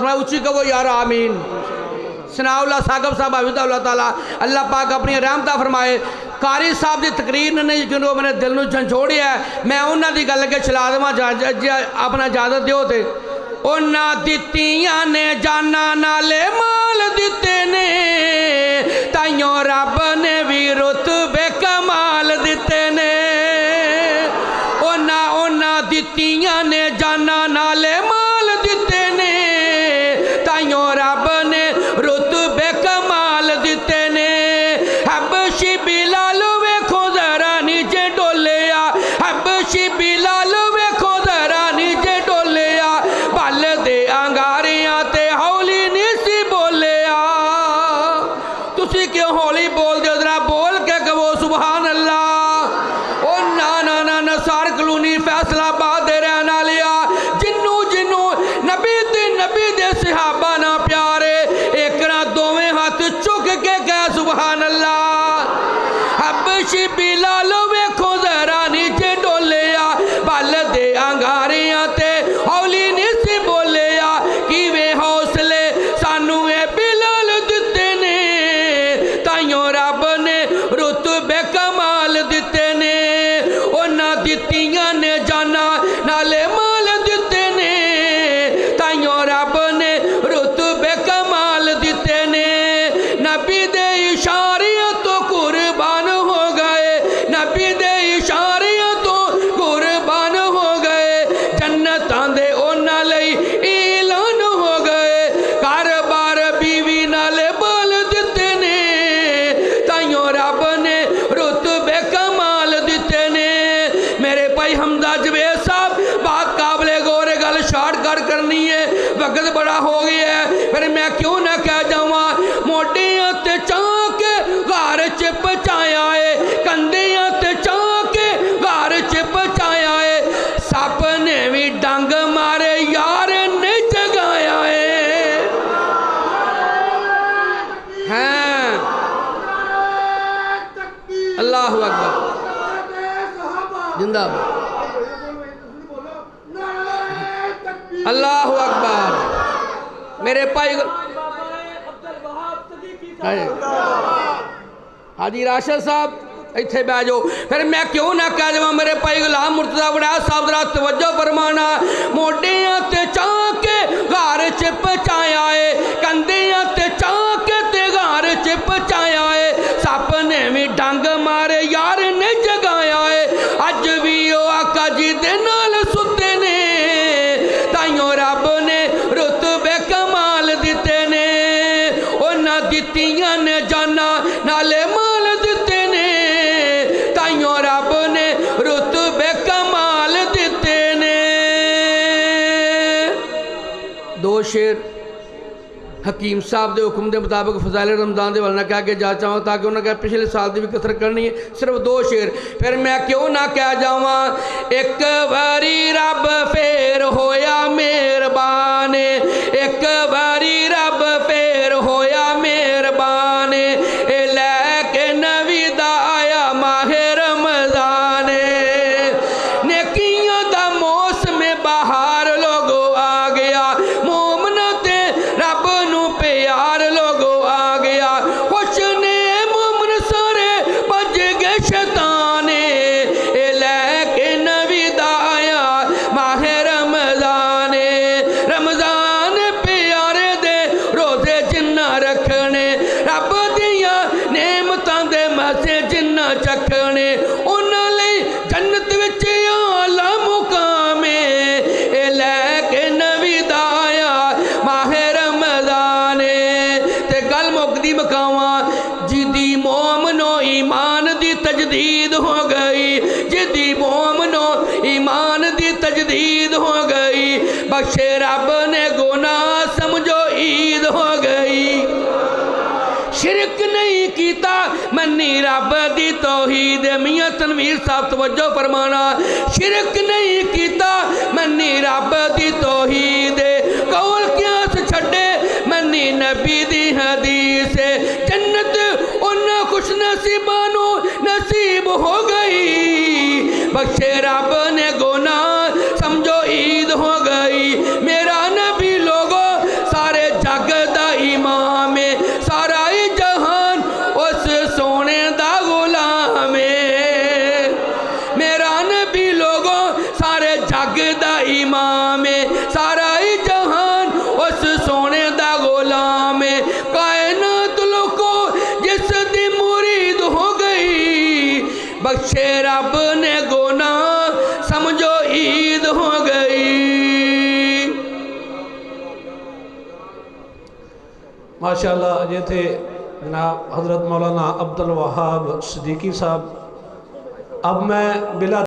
فرمائے اچھی کہو یار آمین ثناءاللہ ثاقب صاحب حفظہ اللہ تعالیٰ اللہ پاک اپنی رحمتہ فرمائے قاری صاحب دی تقریر نے جنہوں میں نے دل نو جھنجھوڑیا ہے میں انہاں دی گل کے چلا دوں اپنا اجازت دیو تے انہاں دتیاں نے جانا نالے مال دیتے نے تائیوں رب نے بھی رتبے کمال دیتے نے انہاں دتیاں نے جانا نالے مال دیتے نے تائیوں رب نے رتبے کمال دیتے نے حبشی بلال ویکھو ذرا نیچے ڈولیا حبشی بلال ویکھو ذرا نیچے ڈولیا بل دے انگاریاں تے ہولی نہیں سی بولیا تسی کیوں ہولی بول دے ذرا بول کے کہو سبحان اللہ او نا نا نا نثار کلونی فیصلہ آباد دے رہنا لیا جنوں نبی دے صحابہ نہ پیارے ایک نہ دوویں ہاتھ چک کے کہہ سبحان اللہ حبشی بلال ویکھو ذرا نیچے ڈولیا بل دے انگاریاں تے ہولی نہیں سی بولیا کیویں حوصلے سانو اے بلال دتے نے تائیوں رب نے رتبے کمال دتے نے انہاں دتیاں نے جانا نالے مال دتے نے تائیوں رب نے رتبے کمال دتے نے نبی دے اشاریاں تو قربان ہو گئے نبی دے اشاریاں تو قربان ہو گئے جنتاں دے انہاں لئی اعلان ہو گئے گھر بار بیوی نالے بال دتے نے تائیوں رب نے رتبے کمال دتے نے میرے بھائی حمزہ جوید صاحب بات قابل غور گل شارٹ کٹ کرنی ہے وقت بڑا ہو گیا ہے پھر میں کیوں نہ کہہ جاواں موڈیاں تے چاہ کے غار چپ چایا ہے کندیاں تے چاہ کے غار چپ چایا ہے سپ نے بھی ڈنگ مارے یار نے جگایا ہے ہیں اللہ اکبر زندہ اللہ اکبر میرے پائی حاجی راشد صاحب ایتھے بیجو پھر میں کیوں نہ کہہ جاواں میرے پائی غلام مرتضیٰ وڑا صاحب ذرا توجہ فرمانا موڈیاں تے چاہ کے غار چپ چایا ہے کندیاں تے چاہ کے تے غار چپ چایا ہے سپ نے بھی ڈنگ مارے یار نے جگایا ہے اج بھی او آقا جی دے نال ستے نے تائیوں رب نے رتبے کمال دیتے نے انہاں دتیاں نے جانا نالے مال دیتے نے تائیوں رب نے رتبے کمال دیتے نے دو شعر حکیم صاحب دے حکم دے مطابق فضائل رمضان دے والنا کہہ کے جا چاہوں تاکہ انہوں نے کہا پچھلے سال دی بھی کثرت کرنی ہے صرف دو شعر پھر میں کیوں نہ کہہ جاواں ایک باری رب پھر ہویا مہربان ایک باری رب پھر ہویا مہربان اے لے کے نوی دا آیا ماہ رمضان نیکیاں دا موسم بہار لوگو آ گیا مومنہ تے رب نو پیار لوگو آ گیا خوش نے مومن سارے بج گئے شیطان اے لے کے نوی دا آیا ماہ رمضان رمضان پیارے دے روزے جنہ رکھنے رب دیاں نعمتاں دے مزے جنہ چکھنے انہاں لئی جنت وچ اعلی مقام اے لے کے نوی دا آیا ماہ رمضان تے گل مکدی مکاواں جدی مومنو ایمان دی تجدید ہو گئی جدی مومنو ایمان دی تجدید ہو گئی بخشے رب نے گناہ سمجھو عید ہو گئی شرک نہیں کیتا منی رب دی توحید میاں تنویر صاحب توجہ فرمانا شرک نہیں کیتا منی رب دی توحید قول قیاس چھڑے منی نبی دی حدیث جنت ان خوش نصیبانو نصیب ہو گئی بخشے رب نے گناہ سمجھو عید ہو گئی میرا نبی لوگو جگ دا امام ہے سارا ہی جہان اس سونے دا غلام ہے کائنات لوکو جس دی مرید ہو گئی بخشے رب نے گناہ سمجھو عید ہو گئی ماشاءاللہ یہ تھے جناب حضرت مولانا عبدالوہاب صدیقی صاحب اب میں بلا